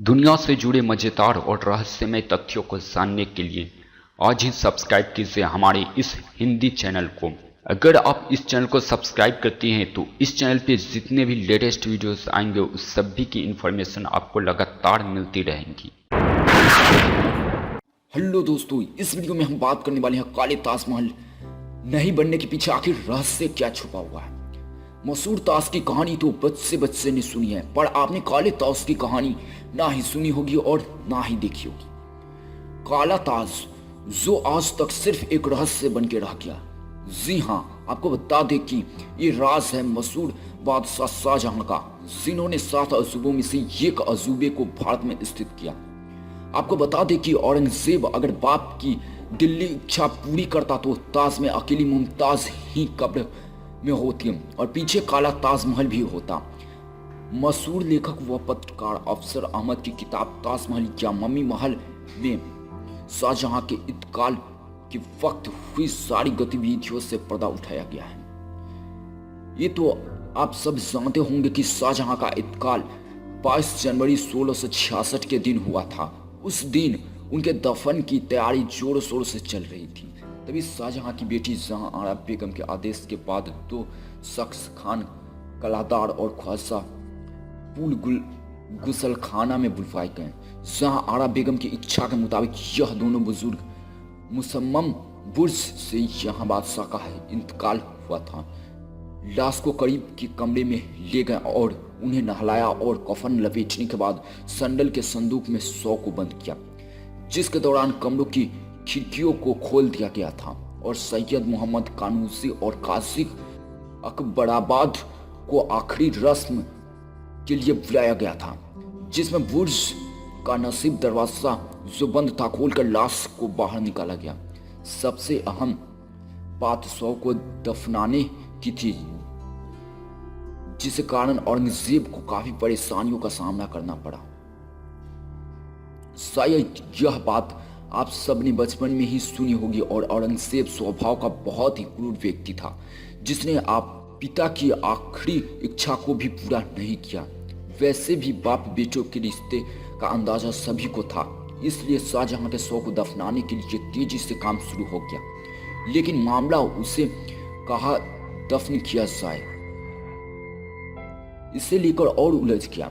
दुनिया से जुड़े मजेदार और रहस्यमय तथ्यों को जानने के लिए आज ही सब्सक्राइब कीजिए हमारे इस हिंदी चैनल को। अगर आप इस चैनल को सब्सक्राइब करते हैं तो इस चैनल पे जितने भी लेटेस्ट वीडियोस आएंगे उस सभी की इन्फॉर्मेशन आपको लगातार मिलती रहेंगी। हेलो दोस्तों, इस वीडियो में हम बात करने वाले हैं काले ताजमहल नहीं बनने के पीछे आखिर रहस्य क्या छुपा हुआ है। मशहूर ताज की कहानी तो बच्चे ने सुनी है, पर आपने काले ताज की कहानी ना ही सुनी होगी और ना ही देखी होगी। काला ताज जो आज तक सिर्फ एक रहस्य बन के रह गया। जी हाँ, आपको बता दें कि ये राज है मशहूर बादशाह शाहजहां का, जिन्होंने 7 अजूबों में से एक अजूबे को भारत में स्थित किया। आपको बता दें कि औरंगजेब अगर बाप की दिल्ली इच्छा पूरी करता तो ताज में अकेली मुमताज ही कब्र में होती और पीछे काला ताजमहल भी होता। मशहूर लेखक व पत्रकार अफसर अहमद की किताब ताजमहल या मम्मी महल में शाहजहां के इंतकाल के वक्त हुई सारी गतिविधियों से पर्दा उठाया गया है। ये तो आप सब जानते होंगे कि शाहजहां का इंतकाल 22 जनवरी 1666 के दिन हुआ था। उस दिन उनके दफन की तैयारी जोरों शोरों से चल रही थी। तभी शाहजहां की बेटी जहां आरा बेगम के आदेश के बाद 2 शख्स खान कलादार और ख्वाजा पूल गुसल खाना में बुलवाए गए। जहां आरा बेगम की इच्छा के मुताबिक यह दोनों बुजुर्ग मुसम्मम बुर्ज से यहाँ बादशाह का इंतकाल हुआ था। लाश को करीब के कमरे में ले गए और उन्हें नहलाया और कफन लपेटने के बाद संदल के संदूक में 100 को बंद किया, जिसके दौरान कमरों की खिड़कियों को खोल दिया गया था और सैयद मोहम्मद कानूसी और काजी अकबराबाद को आखिरी रस्म के लिए बुलाया गया था, जिसमें बुर्ज का नसीब दरवाजा जो बंद था खोलकर लाश को बाहर निकाला गया। सबसे अहम बात 100 को दफनाने की थी, जिस कारण औरंगजेब को काफी परेशानियों का सामना करना पड़ा। शायद यह बात आप सब ने बचपन में ही सुनी होगी और औरंगजेब स्वभाव का बहुत ही क्रूर व्यक्ति था, जिसने आप पिता की आखिरी इच्छा को भी पूरा नहीं किया। वैसे भी बाप बेटों के रिश्ते का अंदाजा सभी को था, इसलिए शाहजहां के 100 को दफनाने के लिए तेजी से काम शुरू हो गया। लेकिन मामला उसे कहा दफन किया जाए, इसे लेकर और उलझ गया।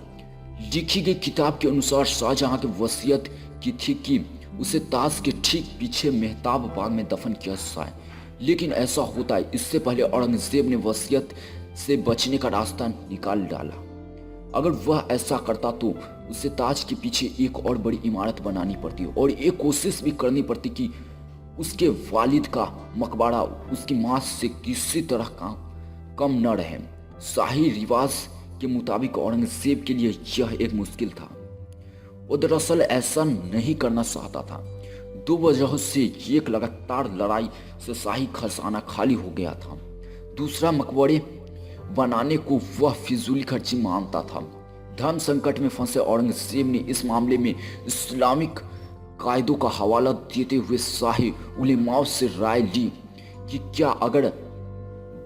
लिखी गई किताब के अनुसार शाहजहां की वसीयत की थी कि उसे ताज के ठीक पीछे मेहताब बाग में दफन किया जाए, लेकिन ऐसा होता है इससे पहले औरंगजेब ने वसीयत से बचने का रास्ता निकाल डाला। अगर वह ऐसा करता तो उसे ताज के पीछे एक और बड़ी इमारत बनानी पड़ती और एक कोशिश भी करनी पड़ती कि उसके वालिद का मकबरा उसकी मां से किसी तरह का कम न रहे। शाही रिवाज के मुताबिक औरंगजेब के लिए यह एक मुश्किल था। वो दरअसल ऐसा नहीं करना चाहता था। 2 वजहों से, एक लगातार लड़ाई से शाही खजाना खाली हो गया था, दूसरा मकबरे बनाने को वह फिजूल खर्ची मानता था। धर्म संकट में फंसे औरंगजेब ने इस मामले में इस्लामिक कायदों का हवाला देते हुए शाही उलेमाओं से राय ली कि क्या अगर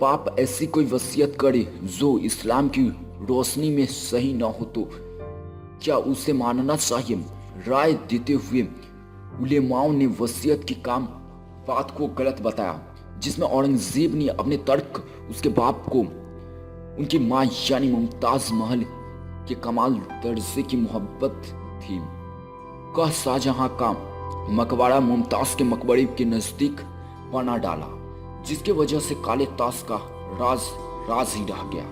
बाप ऐसी कोई वसीयत करे जो इस्लाम की रोशनी में सही न हो तो क्या उसे मानना चाहिए। राय देते हुए उलेमाओं ने वसीयत की काम बात को गलत बताया, जिसमें औरंगजेब ने अपने तर्क उसके बाप को उनकी मां यानी मुमताज महल के कमाल दर्जे की मोहब्बत थी कह शाहजहां का मकबरा मुमताज के मकबरे के नजदीक बना डाला, जिसकी वजह से काले ताज का राज ही रह गया।